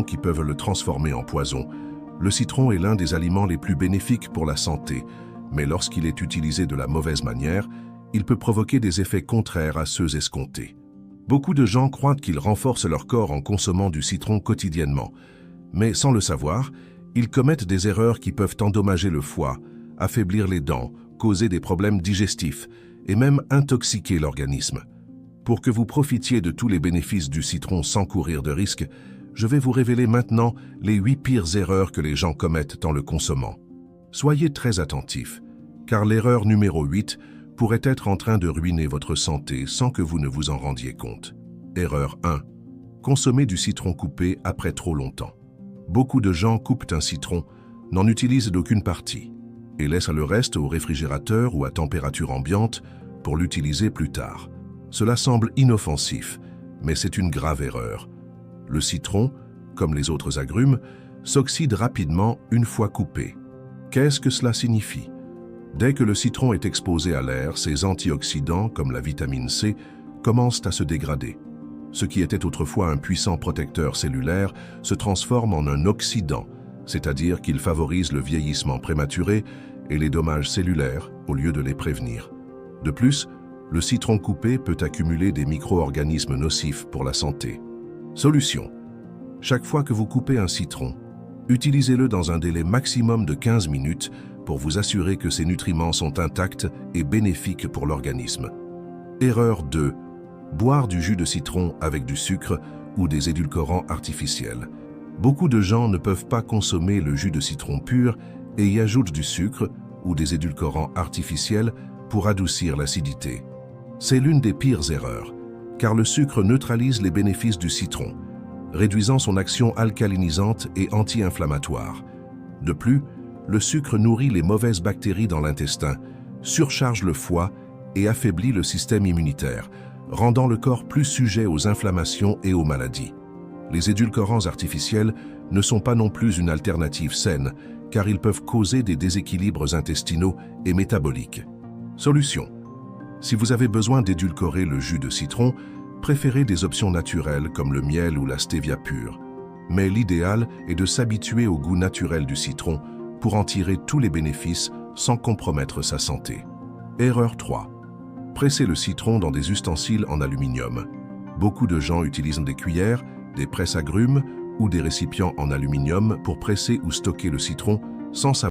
qui peuvent le transformer en poison. Le citron est l'un des aliments les plus bénéfiques pour la santé, mais lorsqu'il est utilisé de la mauvaise manière, il peut provoquer des effets contraires à ceux escomptés. Beaucoup de gens croient qu'ils renforcent leur corps en consommant du citron quotidiennement, mais sans le savoir, ils commettent des erreurs qui peuvent endommager le foie, affaiblir les dents, causer des problèmes digestifs et même intoxiquer l'organisme. Pour que vous profitiez de tous les bénéfices du citron sans courir de risque, je vais vous révéler maintenant les 8 pires erreurs que les gens commettent en le consommant. Soyez très attentifs, car l'erreur numéro 8 pourrait être en train de ruiner votre santé sans que vous ne vous en rendiez compte. Erreur 1. Consommer du citron coupé après trop longtemps. Beaucoup de gens coupent un citron, n'en utilisent d'aucune partie, et laissent le reste au réfrigérateur ou à température ambiante pour l'utiliser plus tard. Cela semble inoffensif, mais c'est une grave erreur. Le citron, comme les autres agrumes, s'oxyde rapidement une fois coupé. Qu'est-ce que cela signifie? Dès que le citron est exposé à l'air, ses antioxydants, comme la vitamine C, commencent à se dégrader. Ce qui était autrefois un puissant protecteur cellulaire se transforme en un oxydant, c'est-à-dire qu'il favorise le vieillissement prématuré et les dommages cellulaires au lieu de les prévenir. De plus, le citron coupé peut accumuler des micro-organismes nocifs pour la santé. Solution. Chaque fois que vous coupez un citron, utilisez-le dans un délai maximum de 15 minutes pour vous assurer que ses nutriments sont intacts et bénéfiques pour l'organisme. Erreur 2. Boire du jus de citron avec du sucre ou des édulcorants artificiels. Beaucoup de gens ne peuvent pas consommer le jus de citron pur et y ajoutent du sucre ou des édulcorants artificiels pour adoucir l'acidité. C'est l'une des pires erreurs, car le sucre neutralise les bénéfices du citron, réduisant son action alcalinisante et anti-inflammatoire. De plus, le sucre nourrit les mauvaises bactéries dans l'intestin, surcharge le foie et affaiblit le système immunitaire, rendant le corps plus sujet aux inflammations et aux maladies. Les édulcorants artificiels ne sont pas non plus une alternative saine, car ils peuvent causer des déséquilibres intestinaux et métaboliques. Solution. Si vous avez besoin d'édulcorer le jus de citron, préférez des options naturelles comme le miel ou la stevia pure. Mais l'idéal est de s'habituer au goût naturel du citron pour en tirer tous les bénéfices sans compromettre sa santé. Erreur 3. Presser le citron dans des ustensiles en aluminium. Beaucoup de gens utilisent des cuillères, des presses-agrumes ou des récipients en aluminium pour presser ou stocker le citron sans savoir